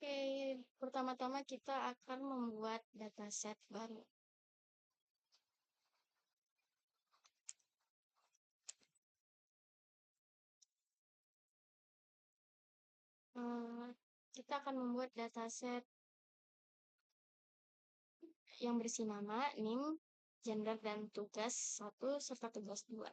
Oke, pertama-tama kita akan membuat dataset baru. Eh, kita akan membuat dataset yang berisi nama, NIM, gender, dan tugas 1 serta tugas 2.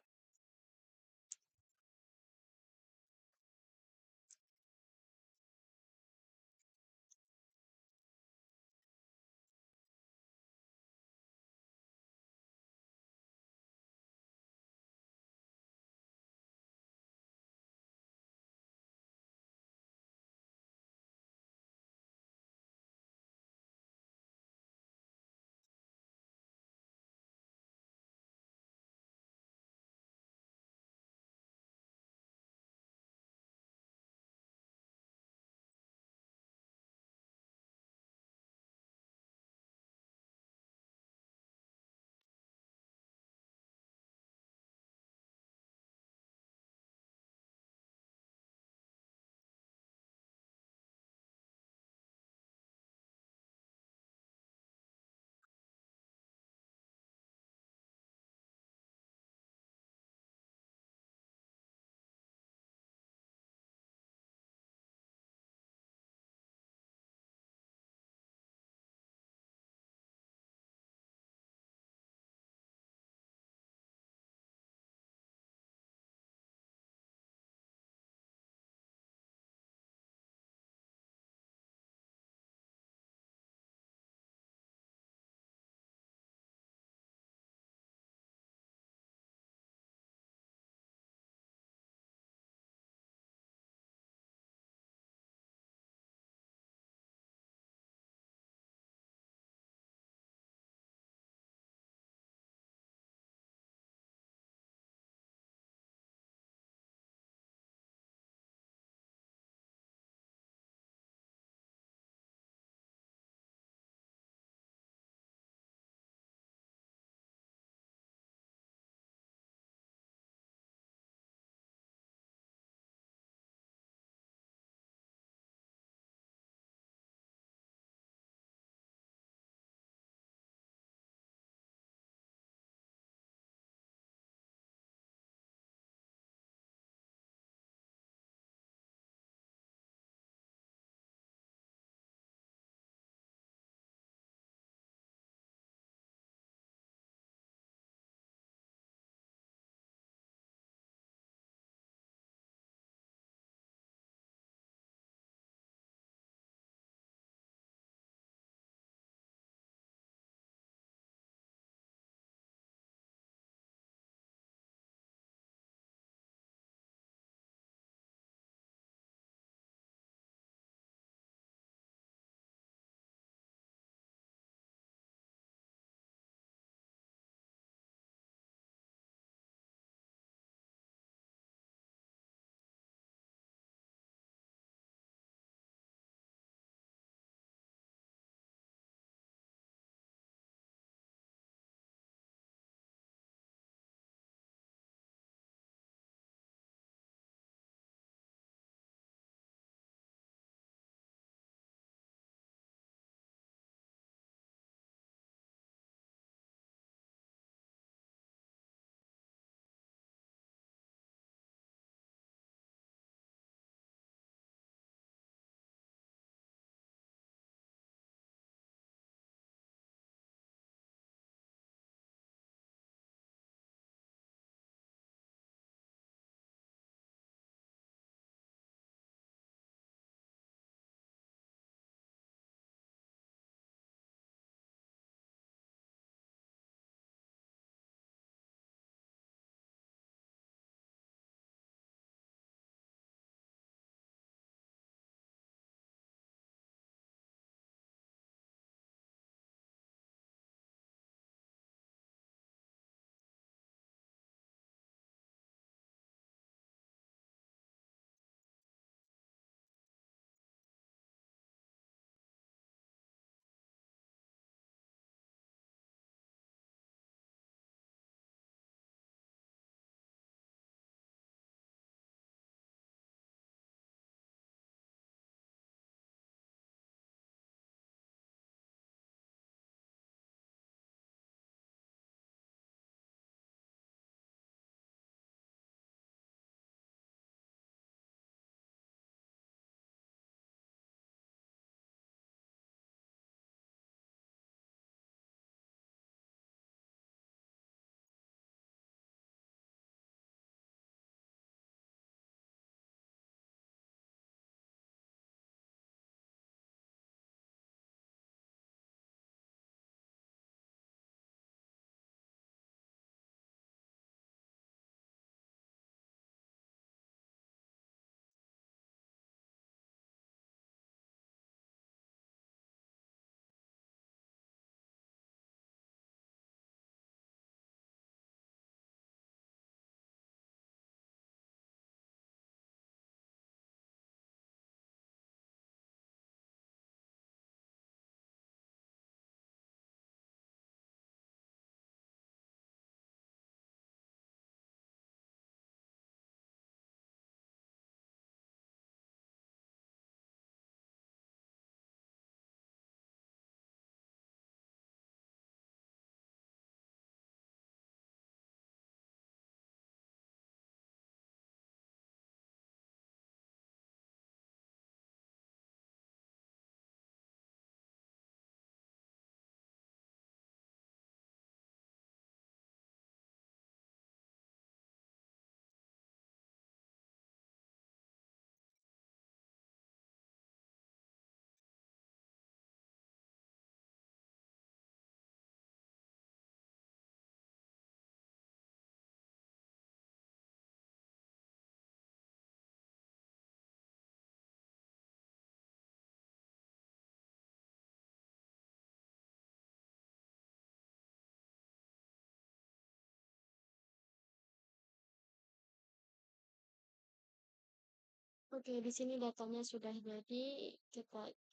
Oke, di sini datanya sudah jadi,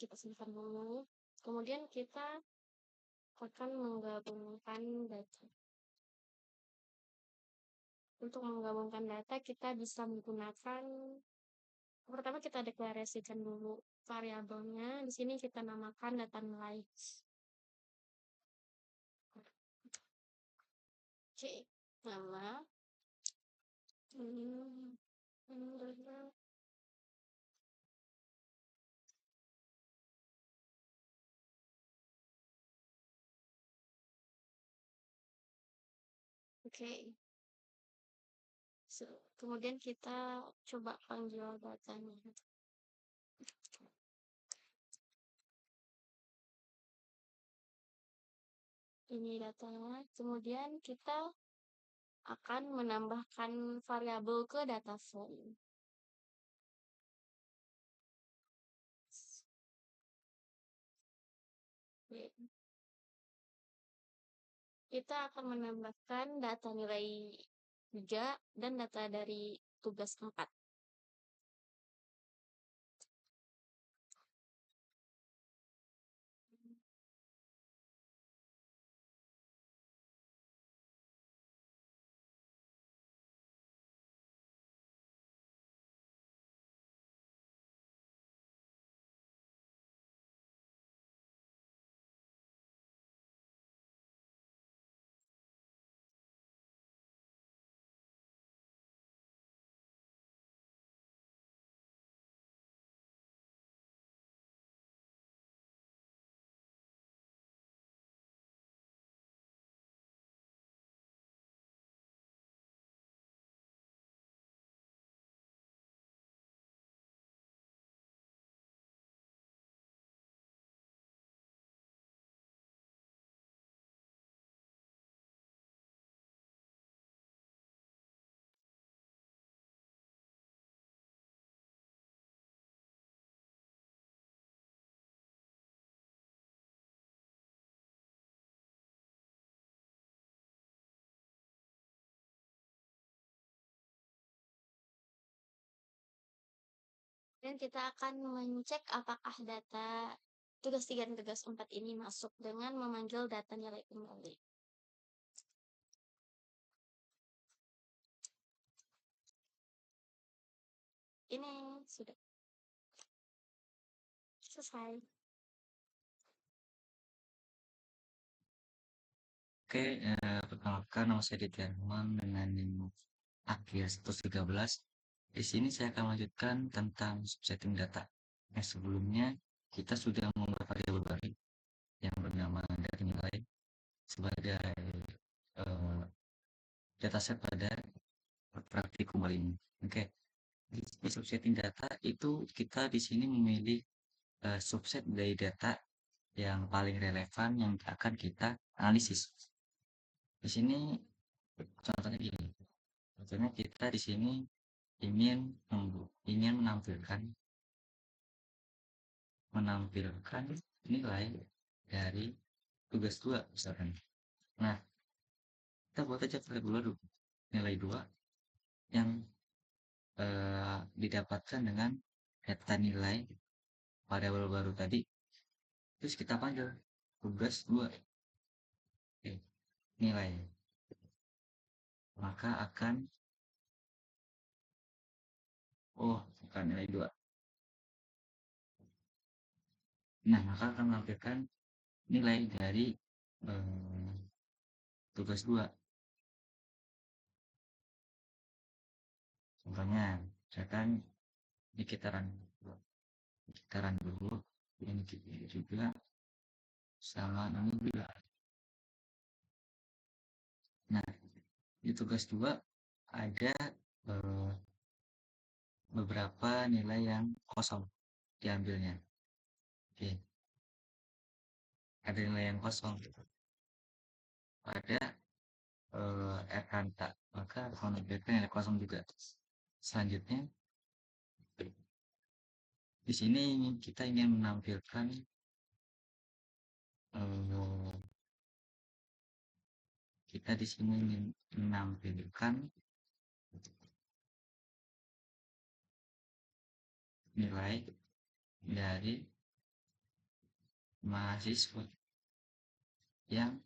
kita simpan dulu. Kemudian kita akan menggabungkan data. Untuk menggabungkan data, kita bisa menggunakan, pertama kita deklarasikan dulu variabelnya. Di sini kita namakan data nilai. Oke, nama. Hmm, Oke, kemudian kita coba panggil datanya. Ini datanya. Kemudian kita akan menambahkan variabel ke data frame. Kita akan menambahkan data nilai 3 dan data dari tugas 4. Dan kita akan mengecek apakah data tugas 3 dan tugas 4 ini masuk dengan memanggil data nilai kembali. Ini sudah selesai. Oke, perkenalkan nama saya Ditya Herman dengan NIM akhir 113. Di sini saya akan melanjutkan tentang subsetting data. Yang sebelumnya kita sudah membuat variabel baru yang bernama data nilai sebagai eh, dataset pada praktikum kali ini. Oke, di subsetting data itu kita di sini memilih subset dari data yang paling relevan yang akan kita analisis. Di sini contohnya gini. Contohnya kita di sini ingin ingin menampilkan nilai dari tugas 2 misalkan. Nah, kita buat aja variabel baru nilai 2 yang didapatkan dengan data nilai variabel baru tadi. Terus kita panggil tugas 2. Oke, nilai. Maka akan bukan nilai 2. Nah, maka akan menampilkan nilai dari tugas 2. Contohnya, misalkan ini kita run dulu, ini juga sama ini juga. Nah, di tugas 2 ada beberapa nilai yang kosong diambilnya. Oke, ada nilai yang kosong pada Erkanta, maka menampilkan nilai kosong juga. Selanjutnya, di sini kita ingin menampilkan kita di sini ingin menampilkan nilai dari mahasiswa yang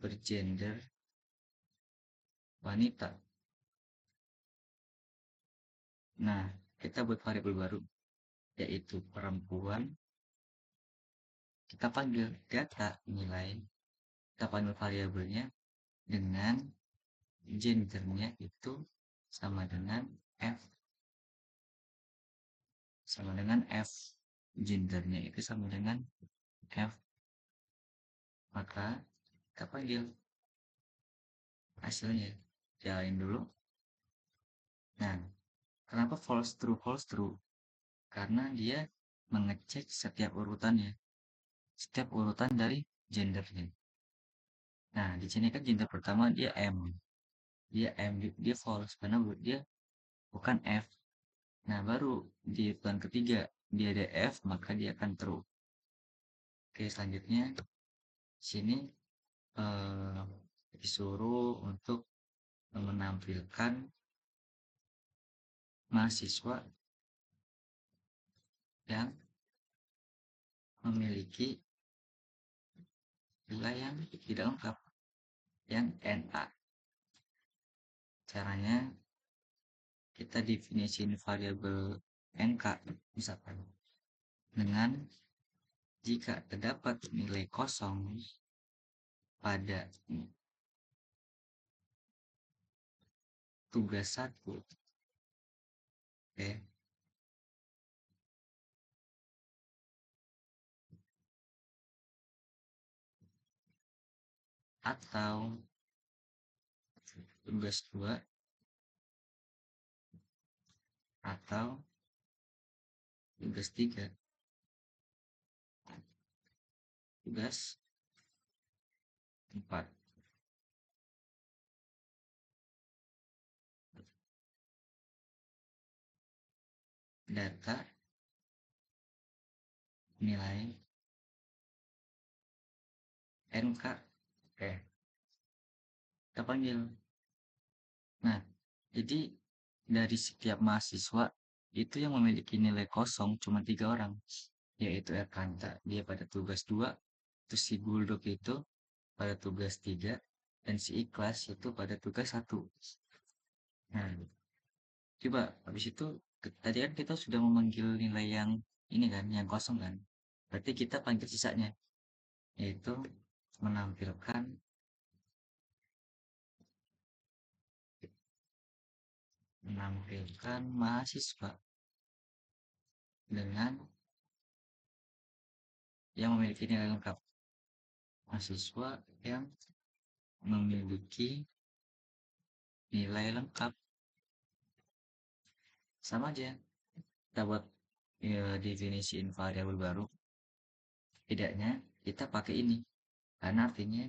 bergender wanita. Nah, kita buat variabel baru, yaitu perempuan. Kita panggil data nilai, kita panggil variabelnya dengan gendernya itu sama dengan F. Sama dengan F. Gendernya itu sama dengan F. Maka kita panggil hasilnya. Jalanin dulu. Nah, kenapa false true false true? Karena dia mengecek setiap urutannya, setiap urutan dari gendernya. Nah, di sini kan gender pertama dia M, dia false karena dia bukan F. Nah, baru di urutan ketiga dia ada F, maka dia akan true. Oke, selanjutnya sini disuruh untuk menampilkan mahasiswa yang memiliki nilai yang tidak lengkap, yang NA. Caranya kita definisiin variabel NK misalkan dengan jika terdapat nilai kosong pada tugas 1, oke, atau tugas 2 atau tugas 3, tugas 4. Data nilai NK, oke, kita panggil. Nah, jadi dari setiap mahasiswa itu yang memiliki nilai kosong cuma 3 orang, yaitu Erkanta, dia pada tugas 2, terus si Bulldog itu pada tugas 3, dan si Ikhlas itu pada tugas 1. Nah, coba habis itu tadi kan kita sudah memanggil nilai yang ini kan, yang kosong kan. Berarti kita panggil sisanya, yaitu menampilkan mahasiswa dengan yang memiliki nilai lengkap. Mahasiswa yang memiliki nilai lengkap. Sama aja. Kita buat definisiin variabel baru. Tidaknya kita pakai ini. Karena artinya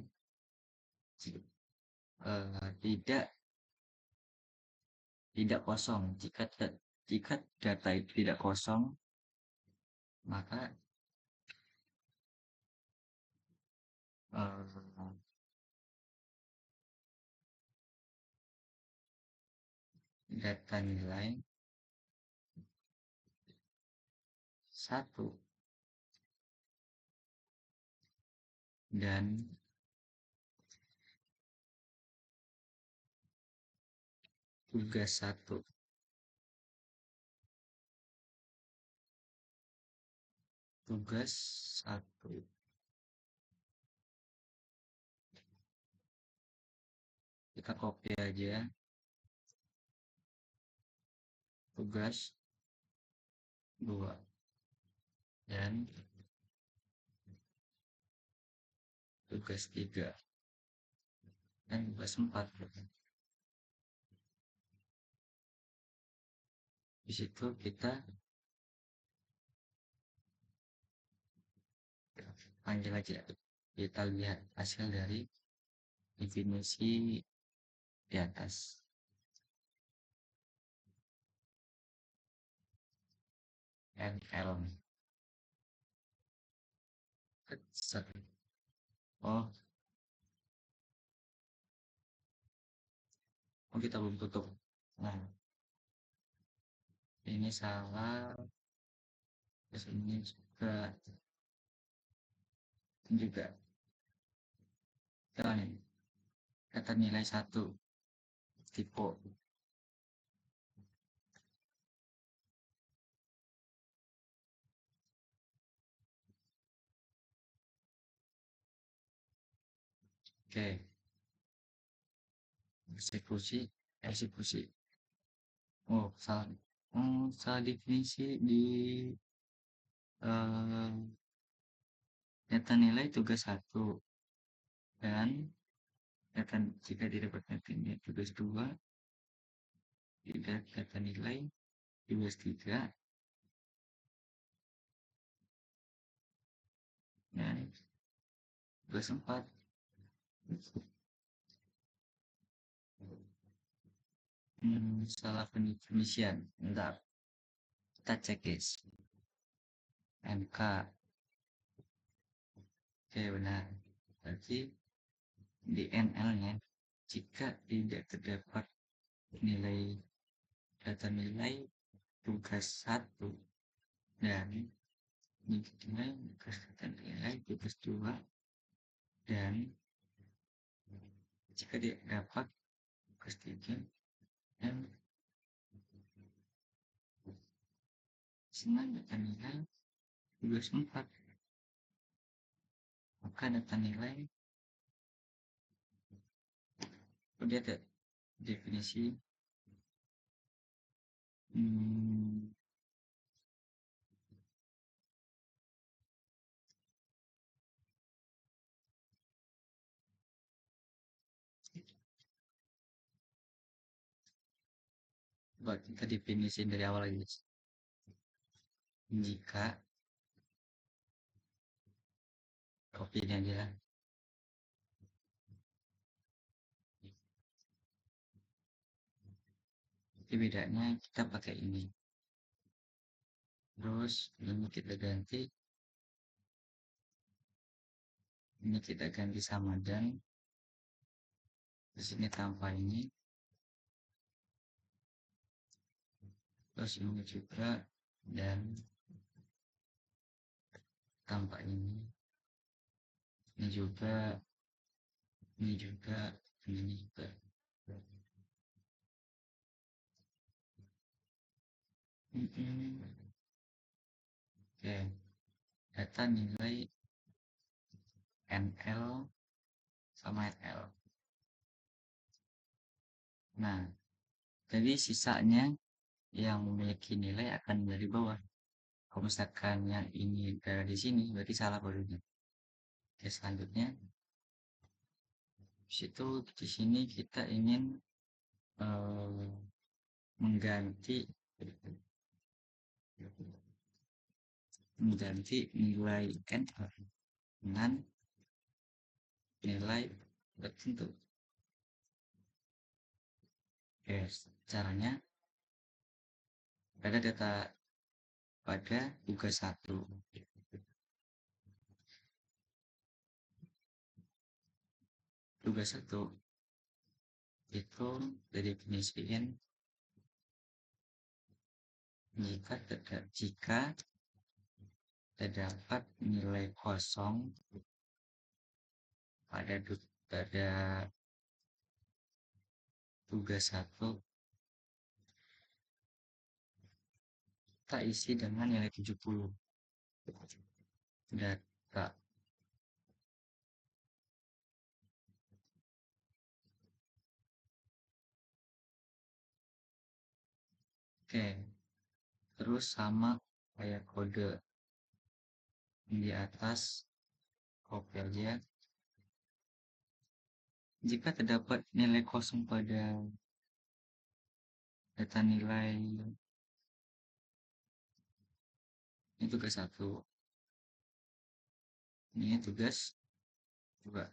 tidak kosong. Jika data itu tidak kosong, maka data nilai 1 dan tugas 1 kita copy aja tugas 2 dan tugas 3 dan tugas 4. Di situ kita panggil aja, kita lihat hasil dari definisi di atas. NL oh kita belum tutup. Nah, ini salah, terus ini juga jalan ini kata nilai 1 tipe. Oke, eksekusi. Oh, salah. Salah definisi di eh, data nilai tugas 1 dan jika didapatkan nilai tugas 2, tidak data nilai tugas 3 dan tugas 4. Salah pendefinisian. Bentar, kita cek guys. MK. Oke, benar. Berarti di NL-nya jika tidak terdapat nilai data nilai tugas 1 dan nilai tugas data nilai tugas 2 dan jika tidak dapat tugas 3 dan semua data nilai tugas 4, maka data nilai udah ada definisi buat kita definisi dari awal lagi. Jika copy ini aja, tapi bedanya kita pakai ini, terus ini kita ganti sama dan di sini tanpa ini, terus ini juga dan tanpa ini juga, ini juga, ini juga. Oke, data nilai NL sama NL. Nah, jadi sisanya yang memiliki nilai akan dari bawah. Kalau misalkan yang ini ada di sini, berarti salah barunya. Oke, selanjutnya, situ di sini kita ingin mengganti nilai n dengan nilai tertentu. Oke, caranya pada data pada tugas 1. Tugas 1 itu didefinisikan jika terdapat nilai kosong pada tugas 1, kita isi dengan nilai 70 data. Oke, terus sama kayak kode di atas, copy aja. Jika terdapat nilai kosong pada data nilai ini tugas 1, ini tugas 2.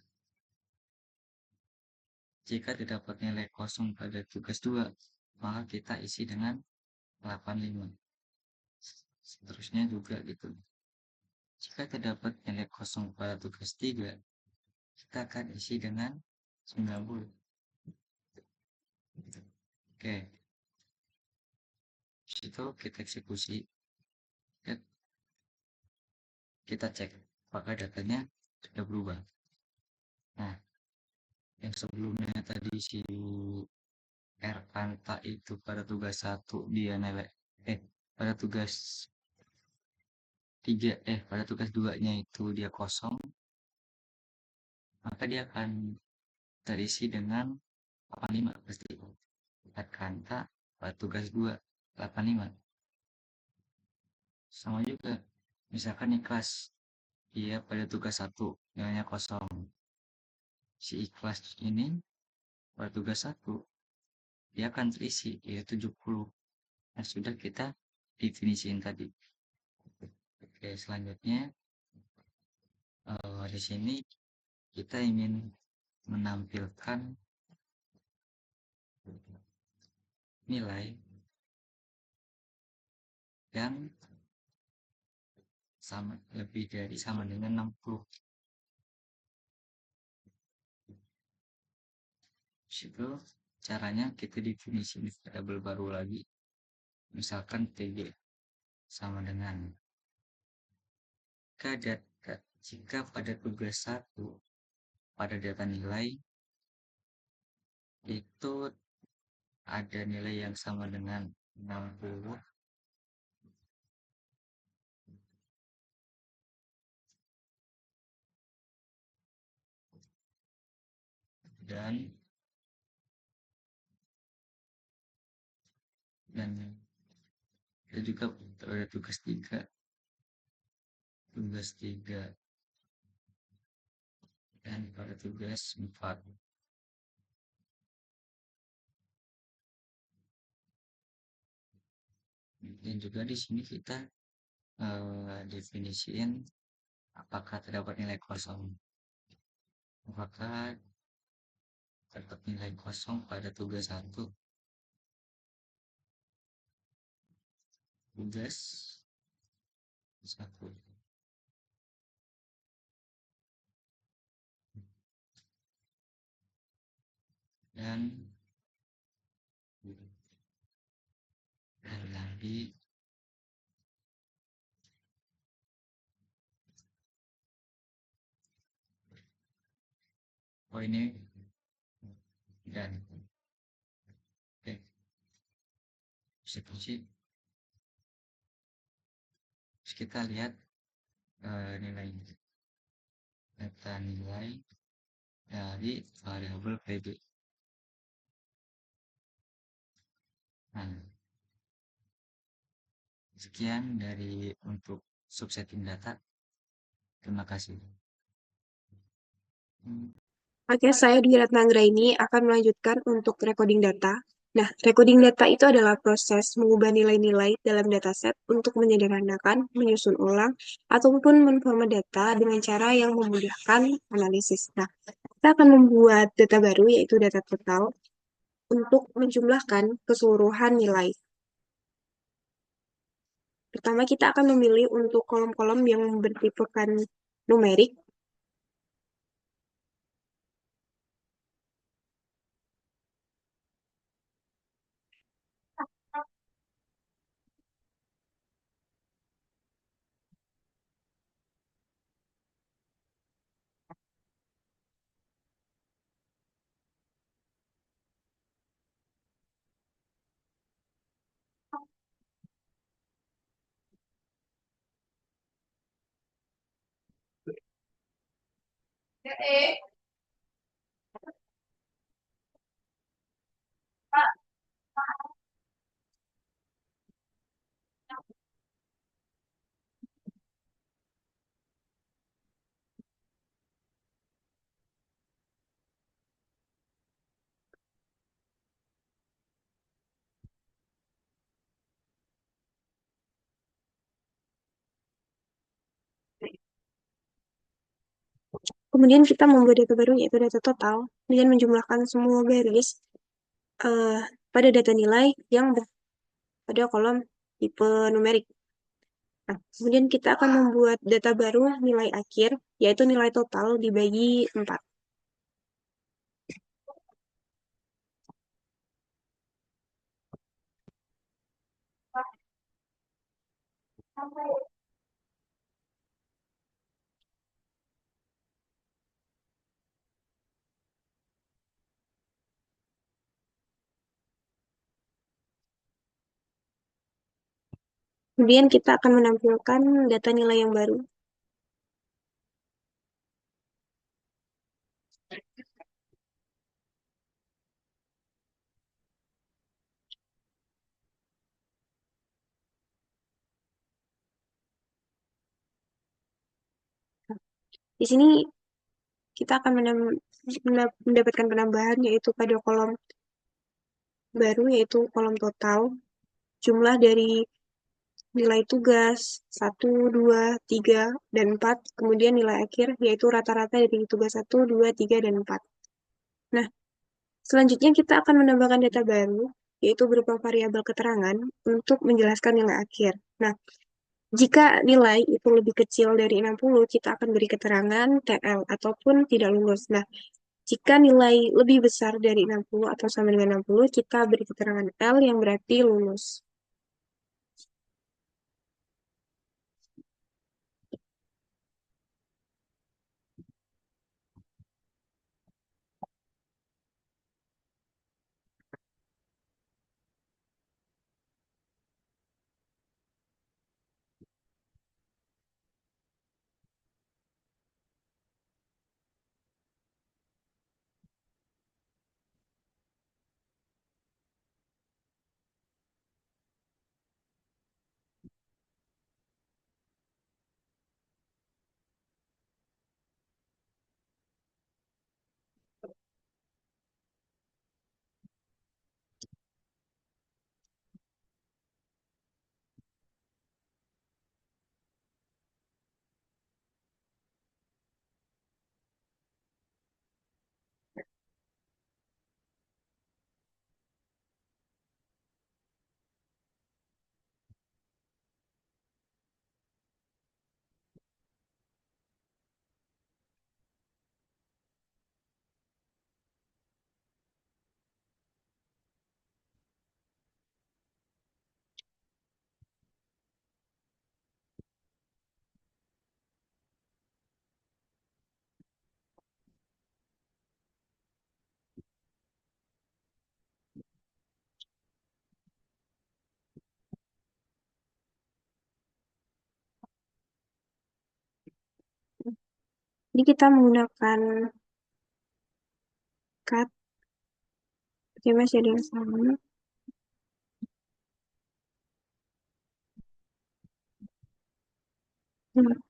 Jika terdapat nilai kosong pada tugas 2, maka kita isi dengan 85. Seterusnya juga gitu. Jika terdapat nilai kosong pada tugas 3, kita akan isi dengan 90. Oke. Itu kita eksekusi, ya, kita cek apakah datanya sudah berubah. Nah, yang sebelumnya tadi si Erkanta itu pada tugas satu dia nilai pada tugas pada tugas 2-nya itu dia kosong, maka dia akan terisi dengan 85 pasti. Erkanta pada tugas 2 85. Sama juga misalkan ikhlas dia pada tugas satu nilainya kosong, si ikhlas ini pada tugas satu dia akan terisi yaitu 70 yang sudah kita definisiin tadi. Oke, selanjutnya di sini kita ingin menampilkan nilai yang sama lebih dari sama dengan 60. Situ caranya kita definisi variabel baru lagi, misalkan TG sama dengan jika pada tugas 1 pada data nilai itu ada nilai yang sama dengan 60 dan ada juga ada tugas 3 dan pada tugas 4. Dan juga di sini kita definisiin apakah terdapat nilai kosong. Apakah terdapat nilai kosong pada tugas 1. Tugas 1. Dan lagi ini dan eksekusi. Terus kita lihat nilai data nilai dari variabel PB. Nah, sekian dari untuk subsetting data. Terima kasih. Oke, saya Dwi Ratnanggra ini akan melanjutkan untuk recording data. Nah, recording data itu adalah proses mengubah nilai-nilai dalam dataset untuk menyederhanakan, menyusun ulang, ataupun menformat data dengan cara yang memudahkan analisis. Nah, kita akan membuat data baru, yaitu data total, untuk menjumlahkan keseluruhan nilai. Pertama, kita akan memilih untuk kolom-kolom yang bertipekan numerik. Kemudian kita membuat data baru, yaitu data total, dengan menjumlahkan semua garis pada data nilai yang pada kolom tipe numerik. Nah, kemudian kita akan membuat data baru nilai akhir, yaitu nilai total dibagi 4. Kemudian kita akan menampilkan data nilai yang baru. Di sini kita akan mendapatkan penambahan yaitu pada kolom baru yaitu kolom total, jumlah dari nilai tugas 1, 2, 3, dan 4, kemudian nilai akhir yaitu rata-rata dari tugas 1, 2, 3, dan 4. Nah, selanjutnya kita akan menambahkan data baru, yaitu berupa variabel keterangan untuk menjelaskan nilai akhir. Nah, jika nilai itu lebih kecil dari 60, kita akan beri keterangan TL ataupun tidak lulus. Nah, jika nilai lebih besar dari 60 atau sama dengan 60, kita beri keterangan L yang berarti lulus. Jadi kita menggunakan cut, oke masih ada yang sama. Hmm.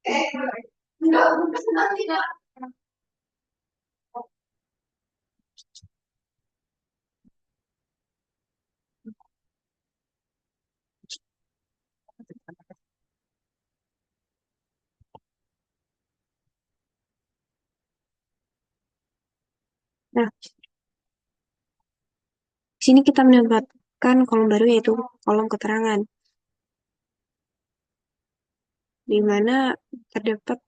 Nah, di sini kita mendapatkan kolom baru yaitu kolom keterangan, di mana terdapat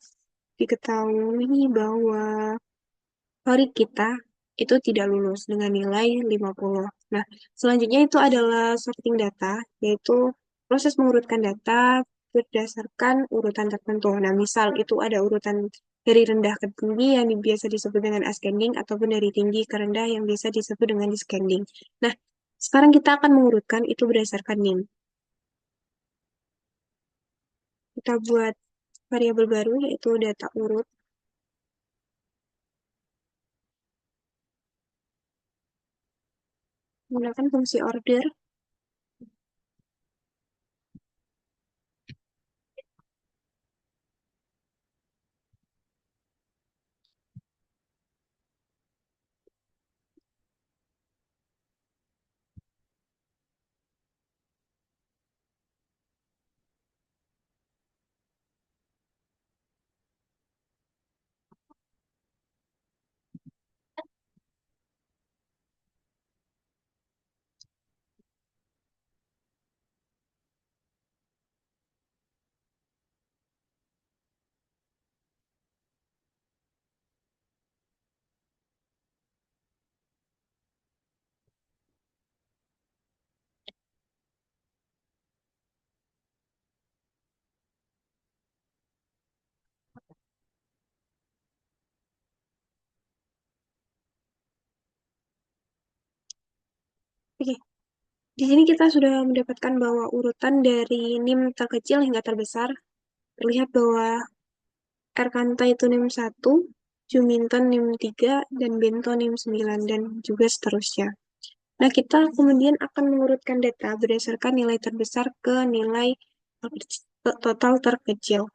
diketahui bahwa Horik kita itu tidak lulus dengan nilai 50. Nah, selanjutnya itu adalah sorting data, yaitu proses mengurutkan data berdasarkan urutan tertentu. Nah, misal itu ada urutan dari rendah ke tinggi yang biasa disebut dengan ascending, ataupun dari tinggi ke rendah yang biasa disebut dengan descending. Nah, sekarang kita akan mengurutkan itu berdasarkan NIM. Kita buat variabel baru, yaitu data urut, menggunakan fungsi order. Di sini kita sudah mendapatkan bahwa urutan dari NIM terkecil hingga terbesar. Terlihat bahwa Erkanta itu NIM 1, Juminten NIM 3, dan Bento NIM 9, dan juga seterusnya. Nah, kita kemudian akan mengurutkan data berdasarkan nilai terbesar ke nilai total terkecil.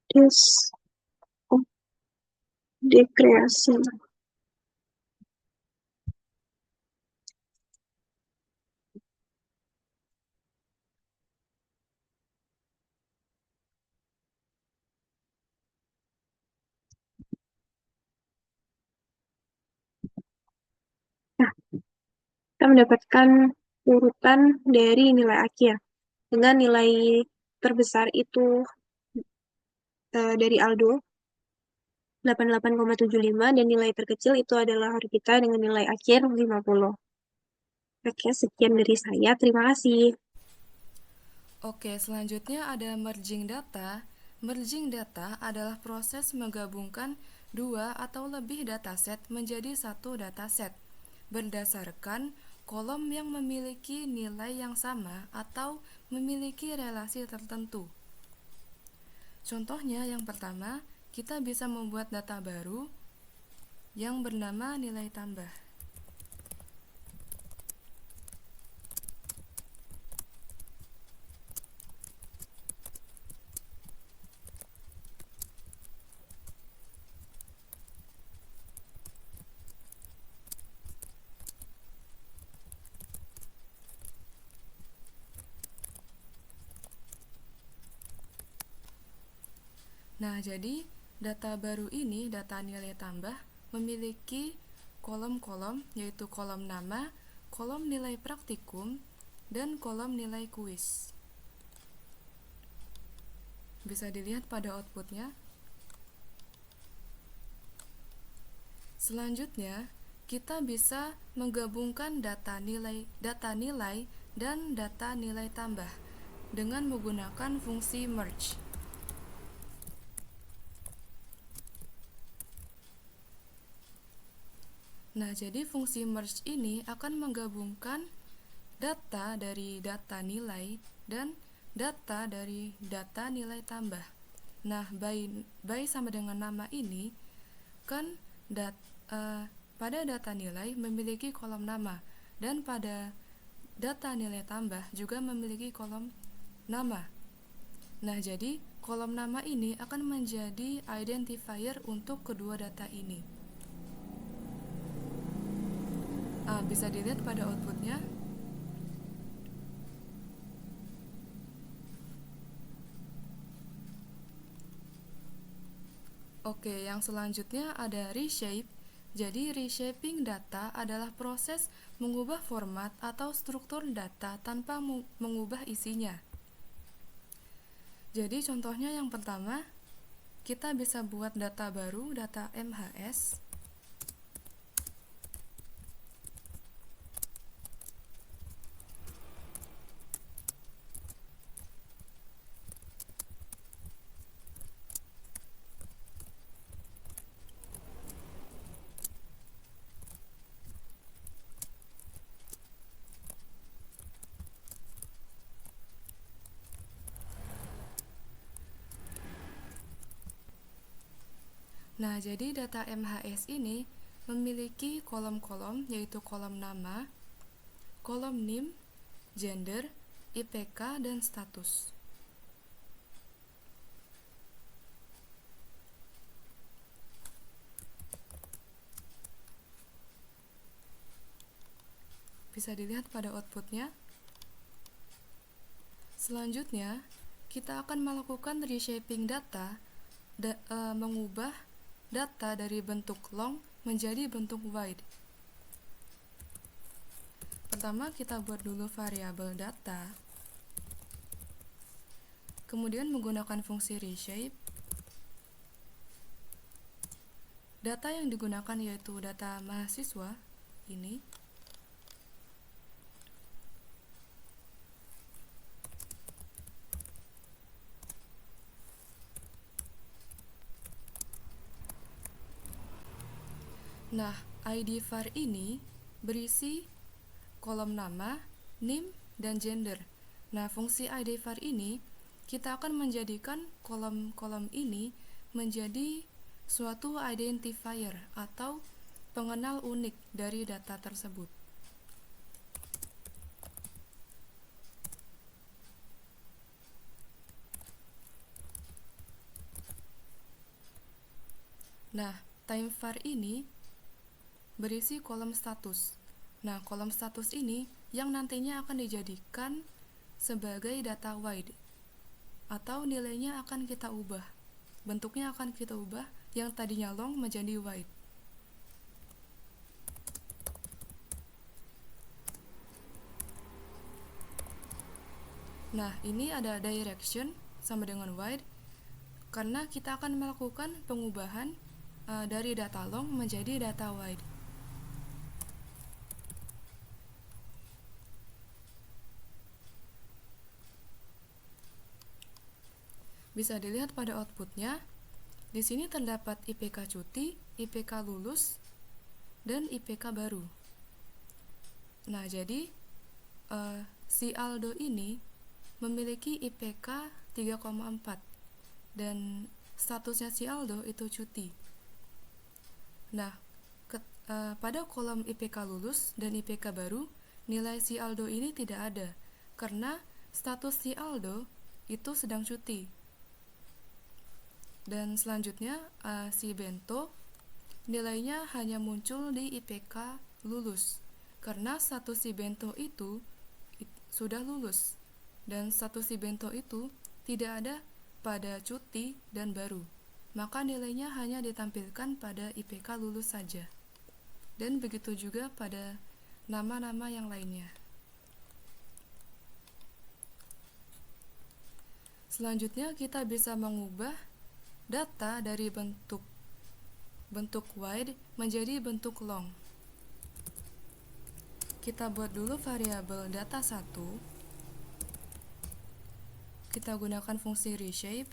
Terus, dekreasi. Nah, kita mendapatkan urutan dari nilai akhir. Dengan nilai terbesar itu dari Aldo, 88,75, dan nilai terkecil itu adalah kita dengan nilai akhir 50. Oke, sekian dari saya. Terima kasih. Oke, selanjutnya ada merging data. Merging data adalah proses menggabungkan dua atau lebih dataset menjadi satu dataset berdasarkan kolom yang memiliki nilai yang sama atau memiliki relasi tertentu. Contohnya yang pertama, kita bisa membuat data baru yang bernama nilai tambah. Nah, jadi data baru ini, data nilai tambah, memiliki kolom-kolom, yaitu kolom nama, kolom nilai praktikum, dan kolom nilai kuis. Bisa dilihat pada outputnya. Selanjutnya, kita bisa menggabungkan data nilai dan data nilai tambah dengan menggunakan fungsi merge. Nah, jadi fungsi merge ini akan menggabungkan data dari data nilai dan data dari data nilai tambah. Nah, by sama dengan nama ini kan pada data nilai memiliki kolom nama dan pada data nilai tambah juga memiliki kolom nama. Nah, jadi kolom nama ini akan menjadi identifier untuk kedua data ini. Bisa dilihat pada outputnya. Oke, yang selanjutnya ada reshape. Jadi reshaping data adalah proses mengubah format atau struktur data tanpa mengubah isinya. Jadi contohnya yang pertama, kita bisa buat data baru, data MHS. Nah, jadi data MHS ini memiliki kolom-kolom, yaitu kolom nama, kolom NIM, gender, IPK, dan status. Bisa dilihat pada outputnya. Selanjutnya, kita akan melakukan reshaping data, mengubah data dari bentuk long menjadi bentuk wide. Pertama, kita buat dulu variabel data, kemudian menggunakan fungsi reshape. Data yang digunakan yaitu data mahasiswa ini. Nah, ID var ini berisi kolom nama, NIM, dan gender. Nah, fungsi ID var ini kita akan menjadikan kolom-kolom ini menjadi suatu identifier atau pengenal unik dari data tersebut. Nah, time var ini berisi kolom status. Nah, kolom status ini yang nantinya akan dijadikan sebagai data wide atau nilainya akan kita ubah. Bentuknya akan kita ubah yang tadinya long menjadi wide. Nah, ini ada direction sama dengan wide karena kita akan melakukan pengubahan dari data long menjadi data wide. Bisa dilihat pada outputnya. Di sini terdapat IPK cuti, IPK lulus, dan IPK baru. Nah, jadi si Aldo ini memiliki IPK 3,4 dan statusnya si Aldo itu cuti. Nah, pada kolom IPK lulus dan IPK baru, nilai si Aldo ini tidak ada karena status si Aldo itu sedang cuti. Dan selanjutnya si Bento nilainya hanya muncul di IPK lulus karena status si Bento itu sudah lulus dan status si Bento itu tidak ada pada cuti dan baru, maka nilainya hanya ditampilkan pada IPK lulus saja. Dan begitu juga pada nama-nama yang lainnya. Selanjutnya kita bisa mengubah data dari bentuk wide menjadi bentuk long. Kita buat dulu variabel data 1. Kita gunakan fungsi reshape.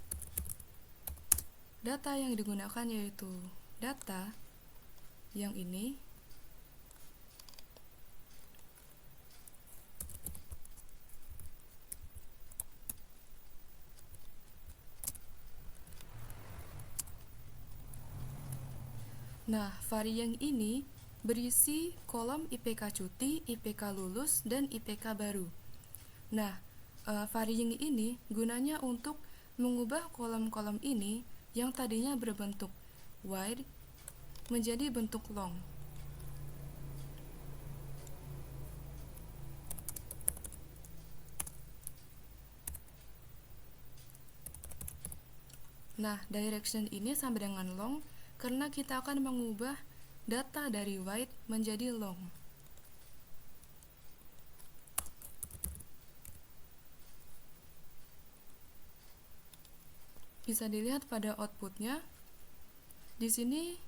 Data yang digunakan yaitu data yang ini. Nah, var yang ini berisi kolom IPK cuti, IPK lulus, dan IPK baru. Nah, var yang ini gunanya untuk mengubah kolom-kolom ini yang tadinya berbentuk wide menjadi bentuk long. Nah, direction ini sama dengan long karena kita akan mengubah data dari wide menjadi long. Bisa dilihat pada outputnya. Di sini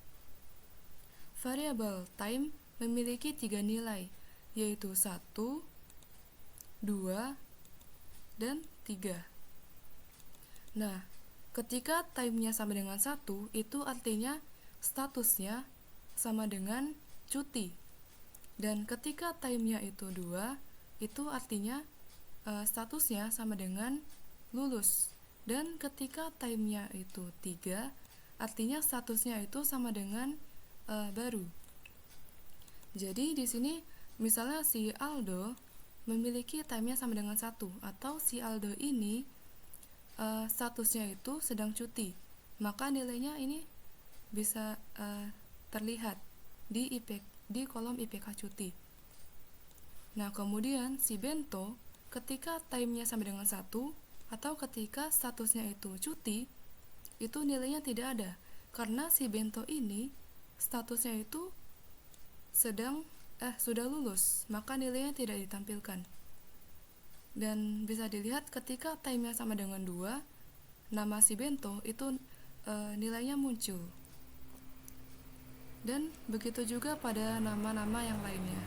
variabel time memiliki 3 nilai, yaitu 1, 2, dan 3. Nah, ketika time-nya sama dengan 1, itu artinya statusnya sama dengan cuti. Dan ketika time-nya itu 2, itu artinya statusnya sama dengan lulus. Dan ketika time-nya itu 3, artinya statusnya itu sama dengan baru. Jadi di sini misalnya si Aldo memiliki time-nya sama dengan 1, atau si Aldo ini statusnya itu sedang cuti, maka nilainya ini bisa terlihat di kolom IPK cuti. Nah, kemudian si Bento ketika time-nya sama dengan 1 atau ketika statusnya itu cuti, itu nilainya tidak ada karena si Bento ini statusnya itu sudah lulus, maka nilainya tidak ditampilkan. Dan bisa dilihat ketika time-nya sama dengan 2, nama si Bento itu nilainya muncul. Dan begitu juga pada nama-nama yang lainnya.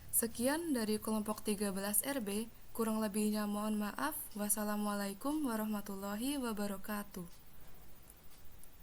Sekian dari kelompok 13 RB, kurang lebihnya mohon maaf. Wassalamualaikum warahmatullahi wabarakatuh.